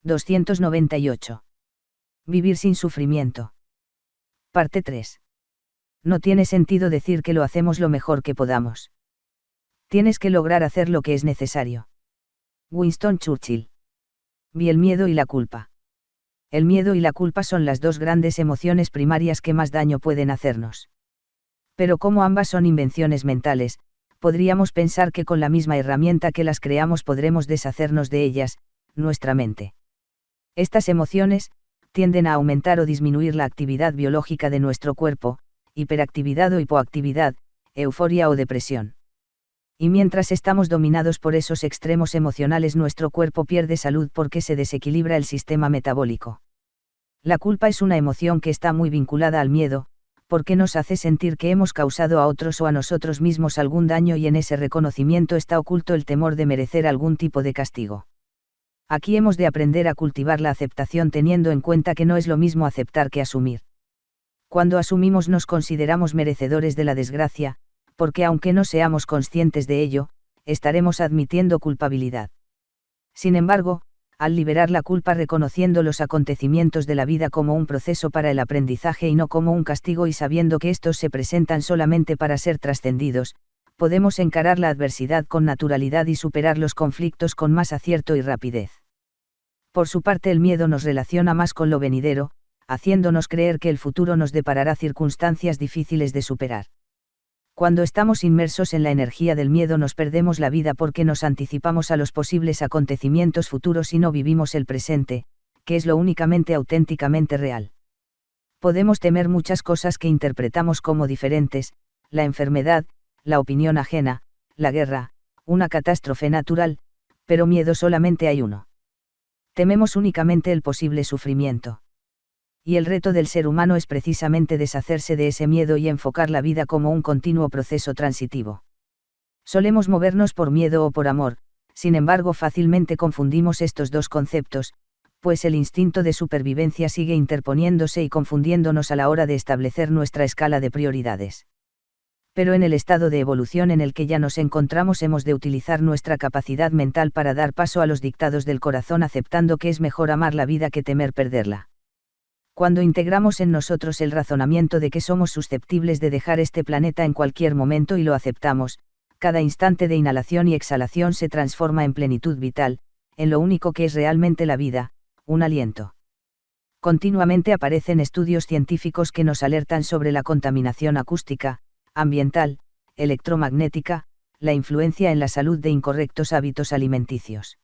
298. Vivir sin sufrimiento. Parte 3. No tiene sentido decir que lo hacemos lo mejor que podamos. Tienes que lograr hacer lo que es necesario. Winston Churchill. Vi el miedo y la culpa. El miedo y la culpa son las dos grandes emociones primarias que más daño pueden hacernos. Pero como ambas son invenciones mentales, podríamos pensar que con la misma herramienta que las creamos podremos deshacernos de ellas, nuestra mente. Estas emociones tienden a aumentar o disminuir la actividad biológica de nuestro cuerpo, hiperactividad o hipoactividad, euforia o depresión. Y mientras estamos dominados por esos extremos emocionales, nuestro cuerpo pierde salud porque se desequilibra el sistema metabólico. La culpa es una emoción que está muy vinculada al miedo, porque nos hace sentir que hemos causado a otros o a nosotros mismos algún daño, y en ese reconocimiento está oculto el temor de merecer algún tipo de castigo. Aquí hemos de aprender a cultivar la aceptación, teniendo en cuenta que no es lo mismo aceptar que asumir. Cuando asumimos nos consideramos merecedores de la desgracia, porque aunque no seamos conscientes de ello, estaremos admitiendo culpabilidad. Sin embargo, al liberar la culpa reconociendo los acontecimientos de la vida como un proceso para el aprendizaje y no como un castigo, y sabiendo que estos se presentan solamente para ser trascendidos, podemos encarar la adversidad con naturalidad y superar los conflictos con más acierto y rapidez. Por su parte, el miedo nos relaciona más con lo venidero, haciéndonos creer que el futuro nos deparará circunstancias difíciles de superar. Cuando estamos inmersos en la energía del miedo nos perdemos la vida porque nos anticipamos a los posibles acontecimientos futuros y no vivimos el presente, que es lo únicamente auténticamente real. Podemos temer muchas cosas que interpretamos como diferentes: la enfermedad, la opinión ajena, la guerra, una catástrofe natural, pero miedo solamente hay uno. Tememos únicamente el posible sufrimiento. Y el reto del ser humano es precisamente deshacerse de ese miedo y enfocar la vida como un continuo proceso transitivo. Solemos movernos por miedo o por amor, sin embargo fácilmente confundimos estos dos conceptos, pues el instinto de supervivencia sigue interponiéndose y confundiéndonos a la hora de establecer nuestra escala de prioridades. Pero en el estado de evolución en el que ya nos encontramos hemos de utilizar nuestra capacidad mental para dar paso a los dictados del corazón, aceptando que es mejor amar la vida que temer perderla. Cuando integramos en nosotros el razonamiento de que somos susceptibles de dejar este planeta en cualquier momento y lo aceptamos, cada instante de inhalación y exhalación se transforma en plenitud vital, en lo único que es realmente la vida, un aliento. Continuamente aparecen estudios científicos que nos alertan sobre la contaminación acústica, ambiental, electromagnética, la influencia en la salud de incorrectos hábitos alimenticios.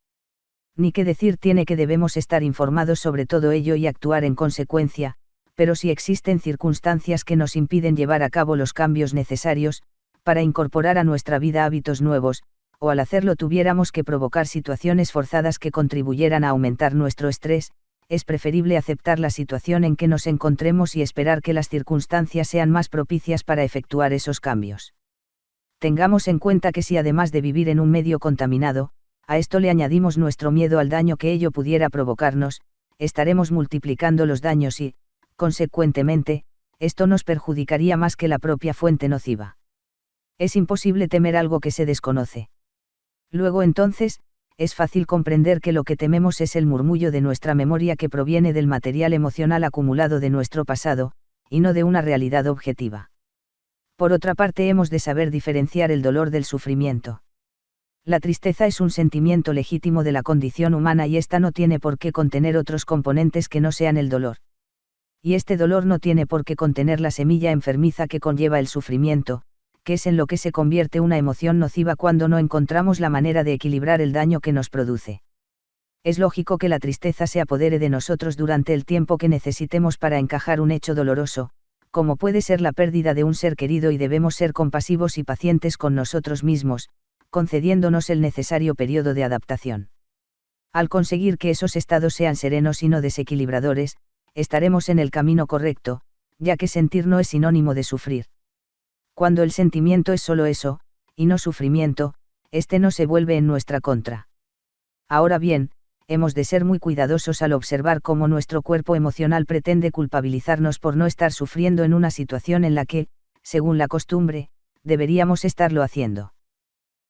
Ni qué decir tiene que debemos estar informados sobre todo ello y actuar en consecuencia, pero si existen circunstancias que nos impiden llevar a cabo los cambios necesarios, para incorporar a nuestra vida hábitos nuevos, o al hacerlo tuviéramos que provocar situaciones forzadas que contribuyeran a aumentar nuestro estrés, es preferible aceptar la situación en que nos encontremos y esperar que las circunstancias sean más propicias para efectuar esos cambios. Tengamos en cuenta que si además de vivir en un medio contaminado, a esto le añadimos nuestro miedo al daño que ello pudiera provocarnos, estaremos multiplicando los daños y, consecuentemente, esto nos perjudicaría más que la propia fuente nociva. Es imposible temer algo que se desconoce. Luego entonces, es fácil comprender que lo que tememos es el murmullo de nuestra memoria que proviene del material emocional acumulado de nuestro pasado, y no de una realidad objetiva. Por otra parte, hemos de saber diferenciar el dolor del sufrimiento. La tristeza es un sentimiento legítimo de la condición humana y ésta no tiene por qué contener otros componentes que no sean el dolor. Y este dolor no tiene por qué contener la semilla enfermiza que conlleva el sufrimiento, que es en lo que se convierte una emoción nociva cuando no encontramos la manera de equilibrar el daño que nos produce. Es lógico que la tristeza se apodere de nosotros durante el tiempo que necesitemos para encajar un hecho doloroso, como puede ser la pérdida de un ser querido, y debemos ser compasivos y pacientes con nosotros mismos, concediéndonos el necesario periodo de adaptación. Al conseguir que esos estados sean serenos y no desequilibradores, estaremos en el camino correcto, ya que sentir no es sinónimo de sufrir. Cuando el sentimiento es solo eso, y no sufrimiento, este no se vuelve en nuestra contra. Ahora bien, hemos de ser muy cuidadosos al observar cómo nuestro cuerpo emocional pretende culpabilizarnos por no estar sufriendo en una situación en la que, según la costumbre, deberíamos estarlo haciendo.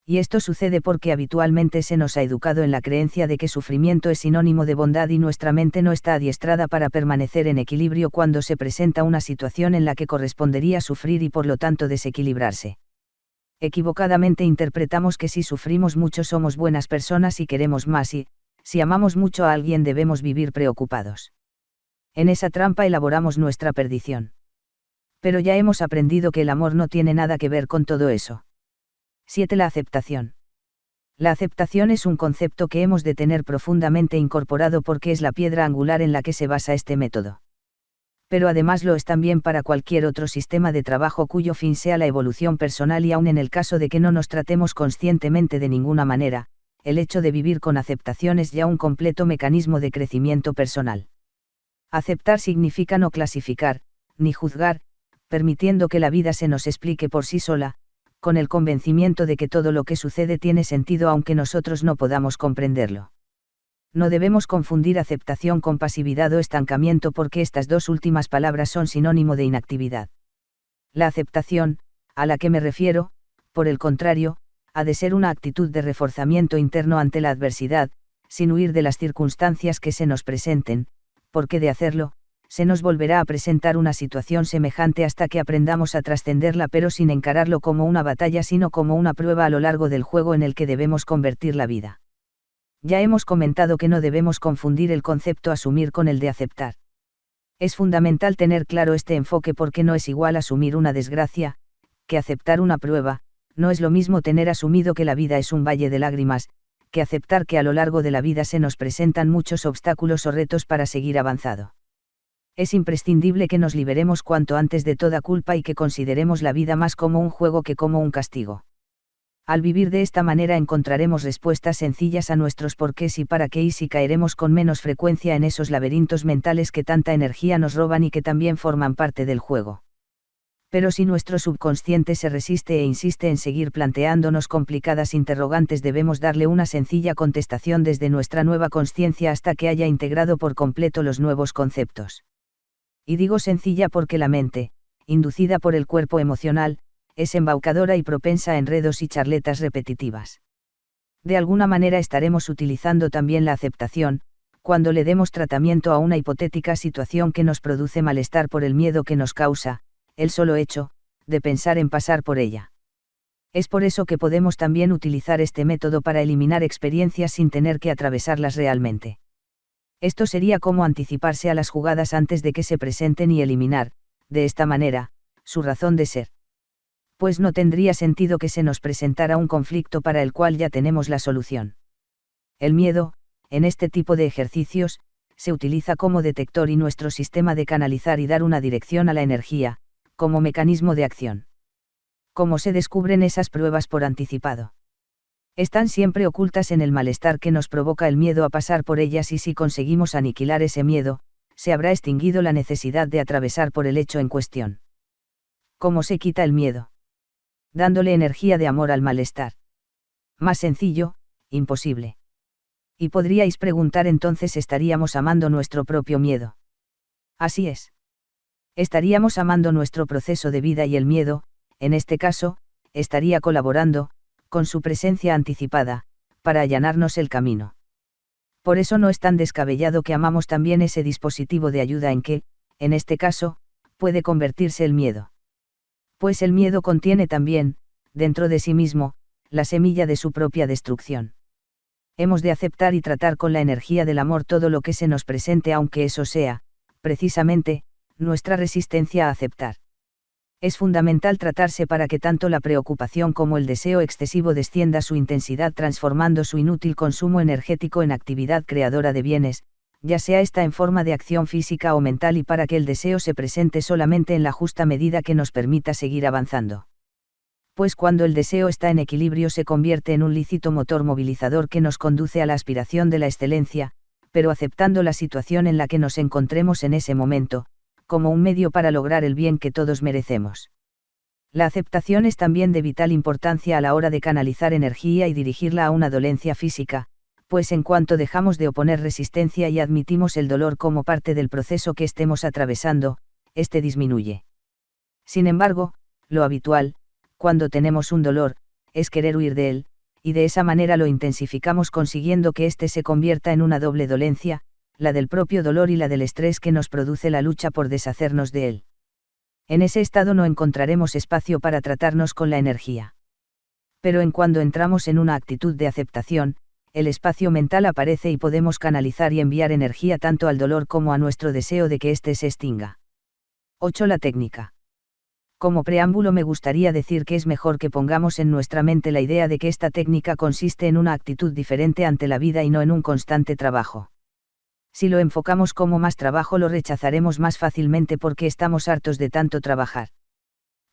Y esto sucede porque habitualmente se nos ha educado en la creencia de que sufrimiento es sinónimo de bondad y nuestra mente no está adiestrada para permanecer en equilibrio cuando se presenta una situación en la que correspondería sufrir y por lo tanto desequilibrarse. Equivocadamente interpretamos que si sufrimos mucho somos buenas personas y queremos más y, si amamos mucho a alguien debemos vivir preocupados. En esa trampa elaboramos nuestra perdición. Pero ya hemos aprendido que el amor no tiene nada que ver con todo eso. 7. La aceptación. La aceptación es un concepto que hemos de tener profundamente incorporado porque es la piedra angular en la que se basa este método. Pero además lo es también para cualquier otro sistema de trabajo cuyo fin sea la evolución personal y aun en el caso de que no nos tratemos conscientemente de ninguna manera, el hecho de vivir con aceptación es ya un completo mecanismo de crecimiento personal. Aceptar significa no clasificar, ni juzgar, permitiendo que la vida se nos explique por sí sola, con el convencimiento de que todo lo que sucede tiene sentido aunque nosotros no podamos comprenderlo. No debemos confundir aceptación con pasividad o estancamiento porque estas dos últimas palabras son sinónimo de inactividad. La aceptación, a la que me refiero, por el contrario, ha de ser una actitud de reforzamiento interno ante la adversidad, sin huir de las circunstancias que se nos presenten, porque de hacerlo, se nos volverá a presentar una situación semejante hasta que aprendamos a trascenderla pero sin encararlo como una batalla sino como una prueba a lo largo del juego en el que debemos convertir la vida. Ya hemos comentado que no debemos confundir el concepto asumir con el de aceptar. Es fundamental tener claro este enfoque porque no es igual asumir una desgracia, que aceptar una prueba, no es lo mismo tener asumido que la vida es un valle de lágrimas, que aceptar que a lo largo de la vida se nos presentan muchos obstáculos o retos para seguir avanzando. Es imprescindible que nos liberemos cuanto antes de toda culpa y que consideremos la vida más como un juego que como un castigo. Al vivir de esta manera encontraremos respuestas sencillas a nuestros porqués y para qué y si caeremos con menos frecuencia en esos laberintos mentales que tanta energía nos roban y que también forman parte del juego. Pero si nuestro subconsciente se resiste e insiste en seguir planteándonos complicadas interrogantes debemos darle una sencilla contestación desde nuestra nueva consciencia hasta que haya integrado por completo los nuevos conceptos. Y digo sencilla porque la mente, inducida por el cuerpo emocional, es embaucadora y propensa a enredos y charletas repetitivas. De alguna manera estaremos utilizando también la aceptación, cuando le demos tratamiento a una hipotética situación que nos produce malestar por el miedo que nos causa, el solo hecho, de pensar en pasar por ella. Es por eso que podemos también utilizar este método para eliminar experiencias sin tener que atravesarlas realmente. Esto sería como anticiparse a las jugadas antes de que se presenten y eliminar, de esta manera, su razón de ser. Pues no tendría sentido que se nos presentara un conflicto para el cual ya tenemos la solución. El miedo, en este tipo de ejercicios, se utiliza como detector y nuestro sistema de canalizar y dar una dirección a la energía, como mecanismo de acción. ¿Cómo se descubren esas pruebas por anticipado? Están siempre ocultas en el malestar que nos provoca el miedo a pasar por ellas y si conseguimos aniquilar ese miedo, se habrá extinguido la necesidad de atravesar por el hecho en cuestión. ¿Cómo se quita el miedo? Dándole energía de amor al malestar. Más sencillo, imposible. Y podríais preguntar entonces ¿estaríamos amando nuestro propio miedo? Así es. Estaríamos amando nuestro proceso de vida y el miedo, en este caso, estaría colaborando, con su presencia anticipada, para allanarnos el camino. Por eso no es tan descabellado que amamos también ese dispositivo de ayuda en que, en este caso, puede convertirse el miedo. Pues el miedo contiene también, dentro de sí mismo, la semilla de su propia destrucción. Hemos de aceptar y tratar con la energía del amor todo lo que se nos presente aunque eso sea, precisamente, nuestra resistencia a aceptar. Es fundamental tratarse para que tanto la preocupación como el deseo excesivo descienda su intensidad transformando su inútil consumo energético en actividad creadora de bienes, ya sea esta en forma de acción física o mental y para que el deseo se presente solamente en la justa medida que nos permita seguir avanzando. Pues cuando el deseo está en equilibrio se convierte en un lícito motor movilizador que nos conduce a la aspiración de la excelencia, pero aceptando la situación en la que nos encontremos en ese momento, como un medio para lograr el bien que todos merecemos. La aceptación es también de vital importancia a la hora de canalizar energía y dirigirla a una dolencia física, pues en cuanto dejamos de oponer resistencia y admitimos el dolor como parte del proceso que estemos atravesando, este disminuye. Sin embargo, lo habitual, cuando tenemos un dolor, es querer huir de él, y de esa manera lo intensificamos consiguiendo que éste se convierta en una doble dolencia, la del propio dolor y la del estrés que nos produce la lucha por deshacernos de él. En ese estado no encontraremos espacio para tratarnos con la energía. Pero en cuando entramos en una actitud de aceptación, el espacio mental aparece y podemos canalizar y enviar energía tanto al dolor como a nuestro deseo de que éste se extinga. 8. La técnica. Como preámbulo me gustaría decir que es mejor que pongamos en nuestra mente la idea de que esta técnica consiste en una actitud diferente ante la vida y no en un constante trabajo. Si lo enfocamos como más trabajo lo rechazaremos más fácilmente porque estamos hartos de tanto trabajar.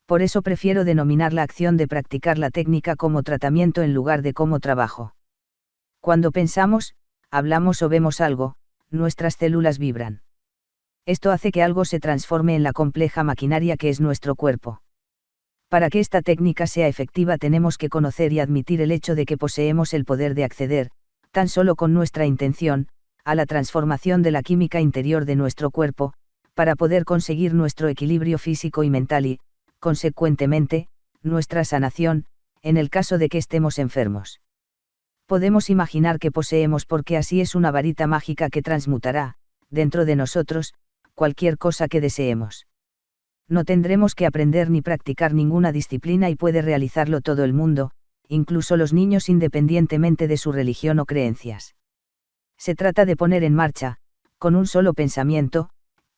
Por eso prefiero denominar la acción de practicar la técnica como tratamiento en lugar de como trabajo. Cuando pensamos, hablamos o vemos algo, nuestras células vibran. Esto hace que algo se transforme en la compleja maquinaria que es nuestro cuerpo. Para que esta técnica sea efectiva tenemos que conocer y admitir el hecho de que poseemos el poder de acceder, tan solo con nuestra intención, a la transformación de la química interior de nuestro cuerpo, para poder conseguir nuestro equilibrio físico y mental y, consecuentemente, nuestra sanación, en el caso de que estemos enfermos. Podemos imaginar que poseemos porque así es una varita mágica que transmutará, dentro de nosotros, cualquier cosa que deseemos. No tendremos que aprender ni practicar ninguna disciplina y puede realizarlo todo el mundo, incluso los niños independientemente de su religión o creencias. Se trata de poner en marcha, con un solo pensamiento,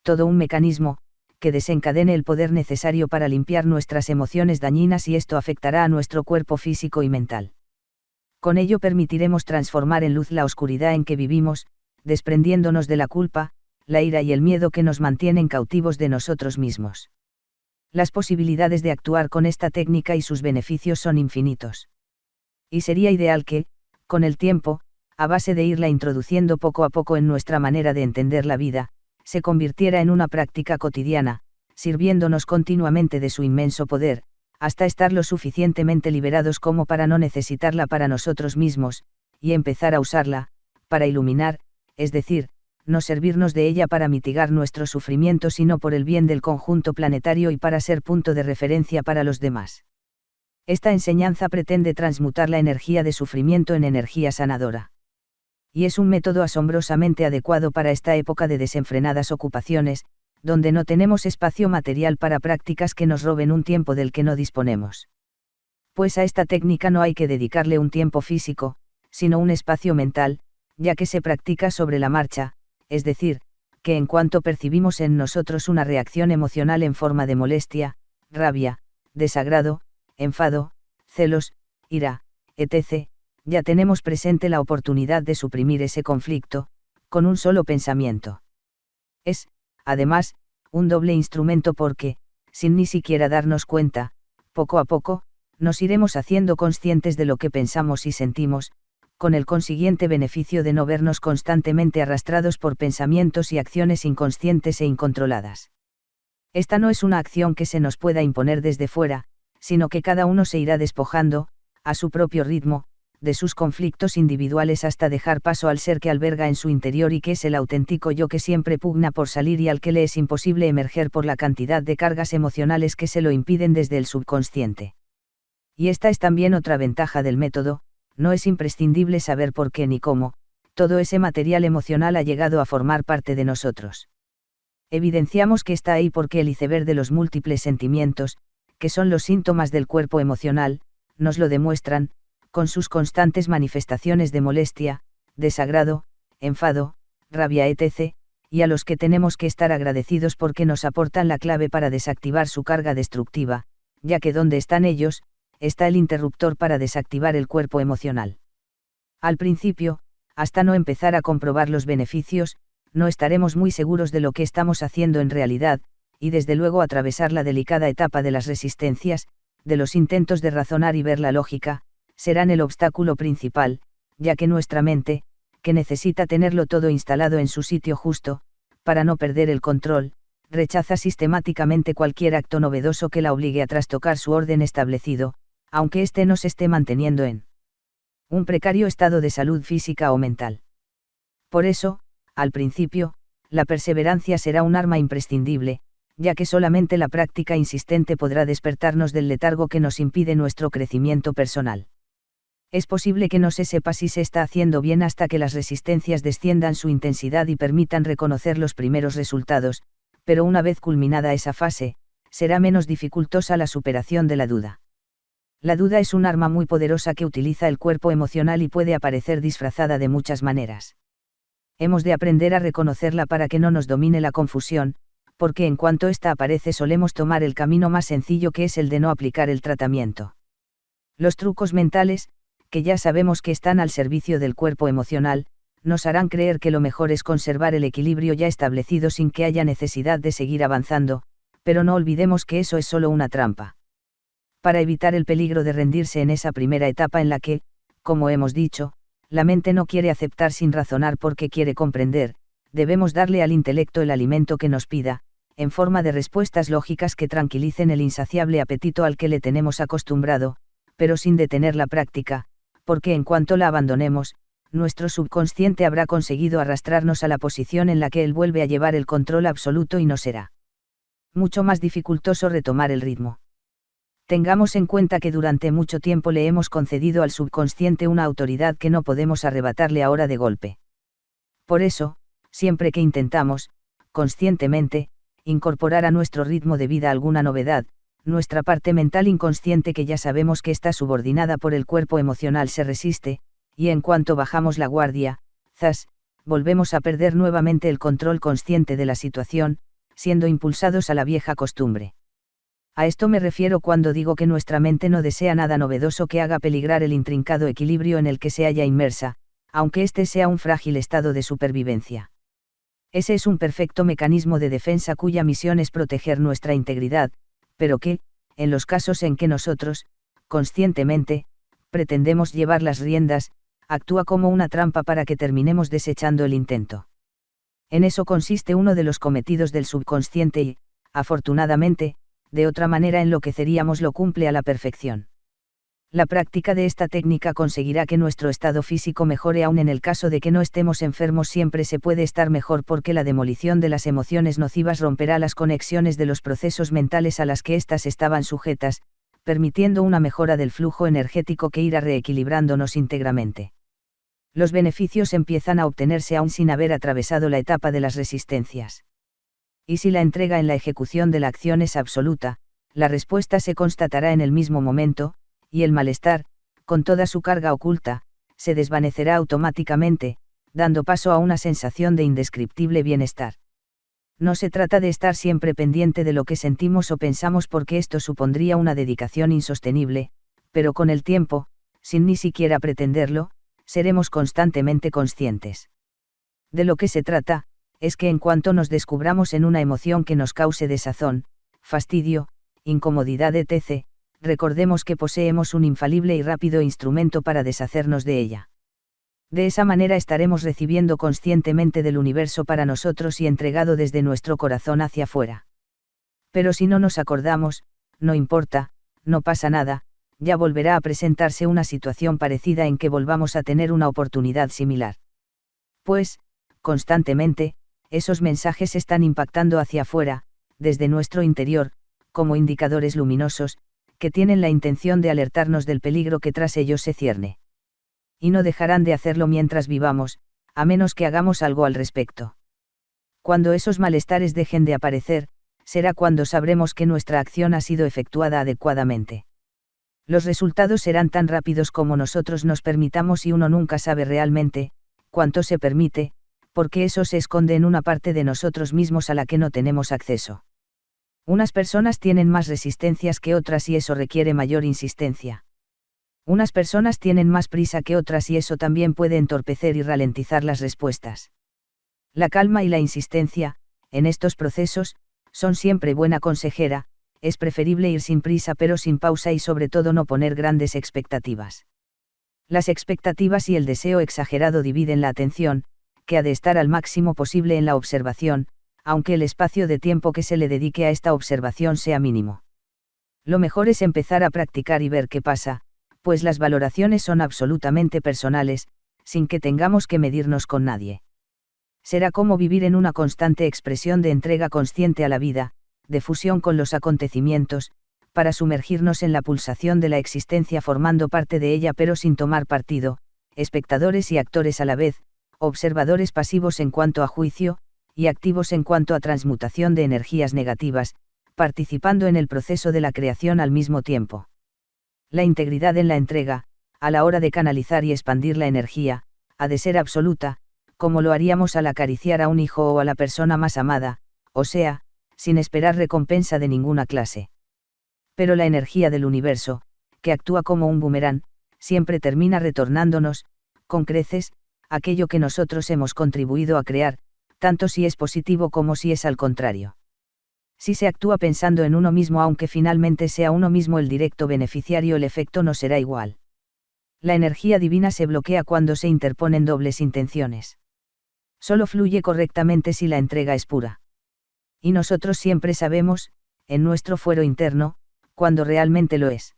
todo un mecanismo, que desencadene el poder necesario para limpiar nuestras emociones dañinas y esto afectará a nuestro cuerpo físico y mental. Con ello permitiremos transformar en luz la oscuridad en que vivimos, desprendiéndonos de la culpa, la ira y el miedo que nos mantienen cautivos de nosotros mismos. Las posibilidades de actuar con esta técnica y sus beneficios son infinitos. Y sería ideal que, con el tiempo, a base de irla introduciendo poco a poco en nuestra manera de entender la vida, se convirtiera en una práctica cotidiana, sirviéndonos continuamente de su inmenso poder, hasta estar lo suficientemente liberados como para no necesitarla para nosotros mismos, y empezar a usarla, para iluminar, es decir, no servirnos de ella para mitigar nuestro sufrimiento sino por el bien del conjunto planetario y para ser punto de referencia para los demás. Esta enseñanza pretende transmutar la energía de sufrimiento en energía sanadora. Y es un método asombrosamente adecuado para esta época de desenfrenadas ocupaciones, donde no tenemos espacio material para prácticas que nos roben un tiempo del que no disponemos. Pues a esta técnica no hay que dedicarle un tiempo físico, sino un espacio mental, ya que se practica sobre la marcha, es decir, que en cuanto percibimos en nosotros una reacción emocional en forma de molestia, rabia, desagrado, enfado, celos, ira, etc., ya tenemos presente la oportunidad de suprimir ese conflicto, con un solo pensamiento. Es, además, un doble instrumento porque, sin ni siquiera darnos cuenta, poco a poco, nos iremos haciendo conscientes de lo que pensamos y sentimos, con el consiguiente beneficio de no vernos constantemente arrastrados por pensamientos y acciones inconscientes e incontroladas. Esta no es una acción que se nos pueda imponer desde fuera, sino que cada uno se irá despojando, a su propio ritmo, de sus conflictos individuales hasta dejar paso al ser que alberga en su interior y que es el auténtico yo que siempre pugna por salir y al que le es imposible emerger por la cantidad de cargas emocionales que se lo impiden desde el subconsciente. Y esta es también otra ventaja del método, no es imprescindible saber por qué ni cómo, todo ese material emocional ha llegado a formar parte de nosotros. Evidenciamos que está ahí porque el iceberg de los múltiples sentimientos, que son los síntomas del cuerpo emocional, nos lo demuestran, con sus constantes manifestaciones de molestia, desagrado, enfado, rabia etc., y a los que tenemos que estar agradecidos porque nos aportan la clave para desactivar su carga destructiva, ya que donde están ellos, está el interruptor para desactivar el cuerpo emocional. Al principio, hasta no empezar a comprobar los beneficios, no estaremos muy seguros de lo que estamos haciendo en realidad, y desde luego atravesar la delicada etapa de las resistencias, de los intentos de razonar y ver la lógica, serán el obstáculo principal, ya que nuestra mente, que necesita tenerlo todo instalado en su sitio justo, para no perder el control, rechaza sistemáticamente cualquier acto novedoso que la obligue a trastocar su orden establecido, aunque éste no se esté manteniendo en un precario estado de salud física o mental. Por eso, al principio, la perseverancia será un arma imprescindible, ya que solamente la práctica insistente podrá despertarnos del letargo que nos impide nuestro crecimiento personal. Es posible que no se sepa si se está haciendo bien hasta que las resistencias desciendan su intensidad y permitan reconocer los primeros resultados, pero una vez culminada esa fase, será menos dificultosa la superación de la duda. La duda es un arma muy poderosa que utiliza el cuerpo emocional y puede aparecer disfrazada de muchas maneras. Hemos de aprender a reconocerla para que no nos domine la confusión, porque en cuanto ésta aparece solemos tomar el camino más sencillo, que es el de no aplicar el tratamiento. Los trucos mentales, que ya sabemos que están al servicio del cuerpo emocional, nos harán creer que lo mejor es conservar el equilibrio ya establecido sin que haya necesidad de seguir avanzando, pero no olvidemos que eso es solo una trampa. Para evitar el peligro de rendirse en esa primera etapa en la que, como hemos dicho, la mente no quiere aceptar sin razonar porque quiere comprender, debemos darle al intelecto el alimento que nos pida, en forma de respuestas lógicas que tranquilicen el insaciable apetito al que le tenemos acostumbrado, pero sin detener la práctica, porque en cuanto la abandonemos, nuestro subconsciente habrá conseguido arrastrarnos a la posición en la que él vuelve a llevar el control absoluto y no será mucho más dificultoso retomar el ritmo. Tengamos en cuenta que durante mucho tiempo le hemos concedido al subconsciente una autoridad que no podemos arrebatarle ahora de golpe. Por eso, siempre que intentamos, conscientemente, incorporar a nuestro ritmo de vida alguna novedad, nuestra parte mental inconsciente, que ya sabemos que está subordinada por el cuerpo emocional, se resiste, y en cuanto bajamos la guardia, zas, volvemos a perder nuevamente el control consciente de la situación, siendo impulsados a la vieja costumbre. A esto me refiero cuando digo que nuestra mente no desea nada novedoso que haga peligrar el intrincado equilibrio en el que se halla inmersa, aunque éste sea un frágil estado de supervivencia. Ese es un perfecto mecanismo de defensa cuya misión es proteger nuestra integridad, pero que, en los casos en que nosotros, conscientemente, pretendemos llevar las riendas, actúa como una trampa para que terminemos desechando el intento. En eso consiste uno de los cometidos del subconsciente y, afortunadamente, de otra manera enloqueceríamos, lo cumple a la perfección. La práctica de esta técnica conseguirá que nuestro estado físico mejore, aun en el caso de que no estemos enfermos. Siempre se puede estar mejor porque la demolición de las emociones nocivas romperá las conexiones de los procesos mentales a las que éstas estaban sujetas, permitiendo una mejora del flujo energético que irá reequilibrándonos íntegramente. Los beneficios empiezan a obtenerse aún sin haber atravesado la etapa de las resistencias. Y si la entrega en la ejecución de la acción es absoluta, la respuesta se constatará en el mismo momento, y el malestar, con toda su carga oculta, se desvanecerá automáticamente, dando paso a una sensación de indescriptible bienestar. No se trata de estar siempre pendiente de lo que sentimos o pensamos, porque esto supondría una dedicación insostenible, pero con el tiempo, sin ni siquiera pretenderlo, seremos constantemente conscientes. De lo que se trata, es que en cuanto nos descubramos en una emoción que nos cause desazón, fastidio, incomodidad, etc., recordemos que poseemos un infalible y rápido instrumento para deshacernos de ella. De esa manera estaremos recibiendo conscientemente del universo para nosotros y entregado desde nuestro corazón hacia afuera. Pero si no nos acordamos, no importa, no pasa nada, ya volverá a presentarse una situación parecida en que volvamos a tener una oportunidad similar. Pues, constantemente, esos mensajes están impactando hacia afuera, desde nuestro interior, como indicadores luminosos, que tienen la intención de alertarnos del peligro que tras ellos se cierne. Y no dejarán de hacerlo mientras vivamos, a menos que hagamos algo al respecto. Cuando esos malestares dejen de aparecer, será cuando sabremos que nuestra acción ha sido efectuada adecuadamente. Los resultados serán tan rápidos como nosotros nos permitamos, y uno nunca sabe realmente cuánto se permite, porque eso se esconde en una parte de nosotros mismos a la que no tenemos acceso. Unas personas tienen más resistencias que otras y eso requiere mayor insistencia. Unas personas tienen más prisa que otras y eso también puede entorpecer y ralentizar las respuestas. La calma y la insistencia, en estos procesos, son siempre buena consejera. Es preferible ir sin prisa pero sin pausa y sobre todo no poner grandes expectativas. Las expectativas y el deseo exagerado dividen la atención, que ha de estar al máximo posible en la observación, aunque el espacio de tiempo que se le dedique a esta observación sea mínimo. Lo mejor es empezar a practicar y ver qué pasa, pues las valoraciones son absolutamente personales, sin que tengamos que medirnos con nadie. Será como vivir en una constante expresión de entrega consciente a la vida, de fusión con los acontecimientos, para sumergirnos en la pulsación de la existencia formando parte de ella pero sin tomar partido, espectadores y actores a la vez, observadores pasivos en cuanto a juicio, y activos en cuanto a transmutación de energías negativas, participando en el proceso de la creación al mismo tiempo. La integridad en la entrega, a la hora de canalizar y expandir la energía, ha de ser absoluta, como lo haríamos al acariciar a un hijo o a la persona más amada, o sea, sin esperar recompensa de ninguna clase. Pero la energía del universo, que actúa como un boomerang, siempre termina retornándonos, con creces, aquello que nosotros hemos contribuido a crear, tanto si es positivo como si es al contrario. Si se actúa pensando en uno mismo aunque finalmente sea uno mismo el directo beneficiario, el efecto no será igual. La energía divina se bloquea cuando se interponen dobles intenciones. Solo fluye correctamente si la entrega es pura. Y nosotros siempre sabemos, en nuestro fuero interno, cuando realmente lo es.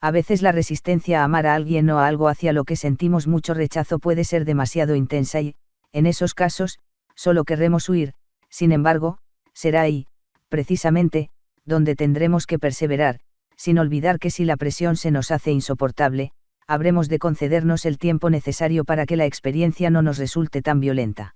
A veces la resistencia a amar a alguien o a algo hacia lo que sentimos mucho rechazo puede ser demasiado intensa y, en esos casos, solo querremos huir. Sin embargo, será ahí, precisamente, donde tendremos que perseverar, sin olvidar que si la presión se nos hace insoportable, habremos de concedernos el tiempo necesario para que la experiencia no nos resulte tan violenta.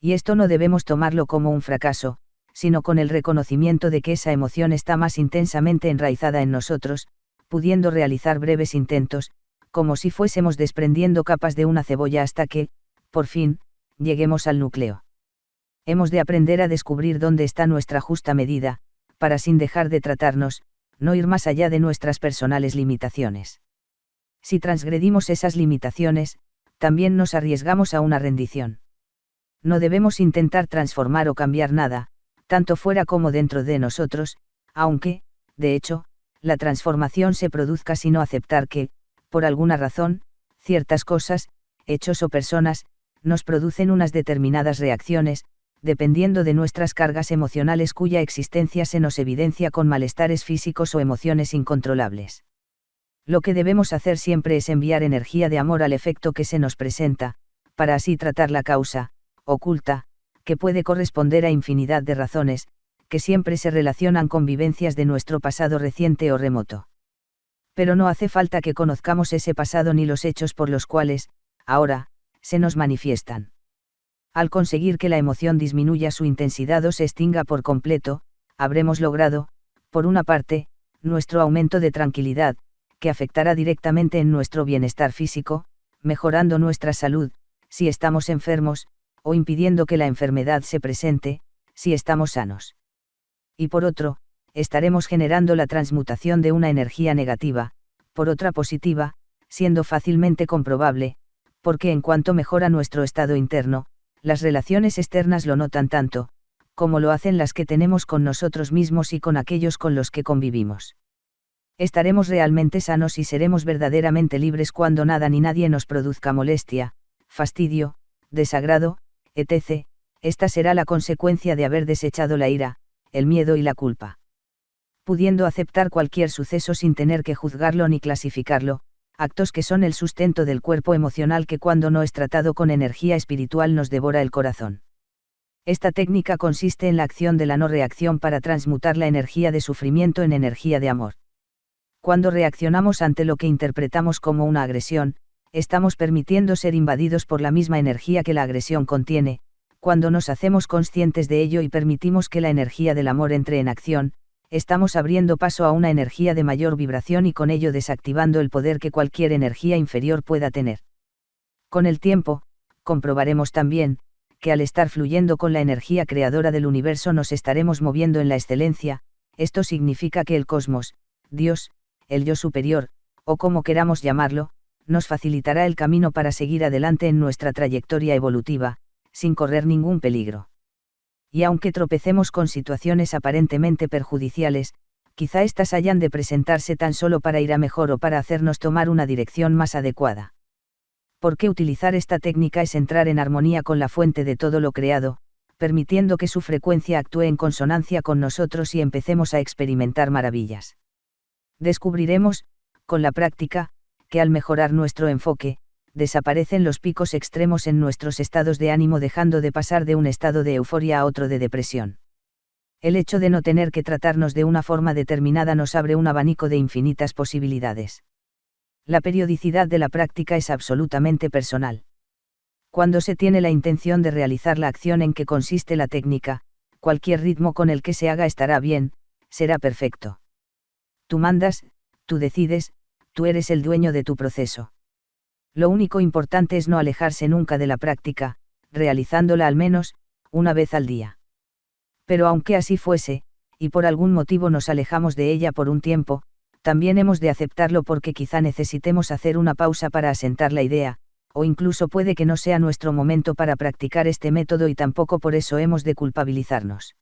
Y esto no debemos tomarlo como un fracaso, sino con el reconocimiento de que esa emoción está más intensamente enraizada en nosotros, pudiendo realizar breves intentos, como si fuésemos desprendiendo capas de una cebolla hasta que, por fin, lleguemos al núcleo. Hemos de aprender a descubrir dónde está nuestra justa medida, para sin dejar de tratarnos, no ir más allá de nuestras personales limitaciones. Si transgredimos esas limitaciones, también nos arriesgamos a una rendición. No debemos intentar transformar o cambiar nada, tanto fuera como dentro de nosotros, aunque, de hecho, la transformación se produzca sino aceptar que, por alguna razón, ciertas cosas, hechos o personas, nos producen unas determinadas reacciones, dependiendo de nuestras cargas emocionales cuya existencia se nos evidencia con malestares físicos o emociones incontrolables. Lo que debemos hacer siempre es enviar energía de amor al efecto que se nos presenta, para así tratar la causa, oculta, que puede corresponder a infinidad de razones, que siempre se relacionan con vivencias de nuestro pasado reciente o remoto. Pero no hace falta que conozcamos ese pasado ni los hechos por los cuales, ahora, se nos manifiestan. Al conseguir que la emoción disminuya su intensidad o se extinga por completo, habremos logrado, por una parte, nuestro aumento de tranquilidad, que afectará directamente en nuestro bienestar físico, mejorando nuestra salud, si estamos enfermos, o impidiendo que la enfermedad se presente, si estamos sanos. Y por otro, estaremos generando la transmutación de una energía negativa, por otra positiva, siendo fácilmente comprobable, porque en cuanto mejora nuestro estado interno, las relaciones externas lo notan tanto, como lo hacen las que tenemos con nosotros mismos y con aquellos con los que convivimos. Estaremos realmente sanos y seremos verdaderamente libres cuando nada ni nadie nos produzca molestia, fastidio, desagrado, etc. Esta será la consecuencia de haber desechado la ira, el miedo y la culpa. Pudiendo aceptar cualquier suceso sin tener que juzgarlo ni clasificarlo, actos que son el sustento del cuerpo emocional que cuando no es tratado con energía espiritual nos devora el corazón. Esta técnica consiste en la acción de la no reacción para transmutar la energía de sufrimiento en energía de amor. Cuando reaccionamos ante lo que interpretamos como una agresión, estamos permitiendo ser invadidos por la misma energía que la agresión contiene. Cuando nos hacemos conscientes de ello y permitimos que la energía del amor entre en acción, estamos abriendo paso a una energía de mayor vibración y con ello desactivando el poder que cualquier energía inferior pueda tener. Con el tiempo, comprobaremos también, que al estar fluyendo con la energía creadora del universo nos estaremos moviendo en la excelencia. Esto significa que el cosmos, Dios, el yo superior, o como queramos llamarlo, nos facilitará el camino para seguir adelante en nuestra trayectoria evolutiva, sin correr ningún peligro. Y aunque tropecemos con situaciones aparentemente perjudiciales, quizá éstas hayan de presentarse tan solo para ir a mejor o para hacernos tomar una dirección más adecuada. Porque utilizar esta técnica es entrar en armonía con la fuente de todo lo creado, permitiendo que su frecuencia actúe en consonancia con nosotros y empecemos a experimentar maravillas. Descubriremos, con la práctica, que al mejorar nuestro enfoque, desaparecen los picos extremos en nuestros estados de ánimo dejando de pasar de un estado de euforia a otro de depresión. El hecho de no tener que tratarnos de una forma determinada nos abre un abanico de infinitas posibilidades. La periodicidad de la práctica es absolutamente personal. Cuando se tiene la intención de realizar la acción en que consiste la técnica, cualquier ritmo con el que se haga estará bien, será perfecto. Tú mandas, tú decides, tú eres el dueño de tu proceso. Lo único importante es no alejarse nunca de la práctica, realizándola al menos una vez al día. Pero aunque así fuese, y por algún motivo nos alejamos de ella por un tiempo, también hemos de aceptarlo porque quizá necesitemos hacer una pausa para asentar la idea, o incluso puede que no sea nuestro momento para practicar este método y tampoco por eso hemos de culpabilizarnos.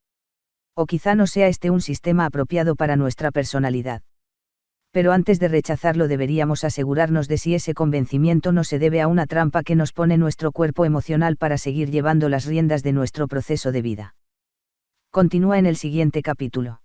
O quizá no sea este un sistema apropiado para nuestra personalidad. Pero antes de rechazarlo deberíamos asegurarnos de si ese convencimiento no se debe a una trampa que nos pone nuestro cuerpo emocional para seguir llevando las riendas de nuestro proceso de vida. Continúa en el siguiente capítulo.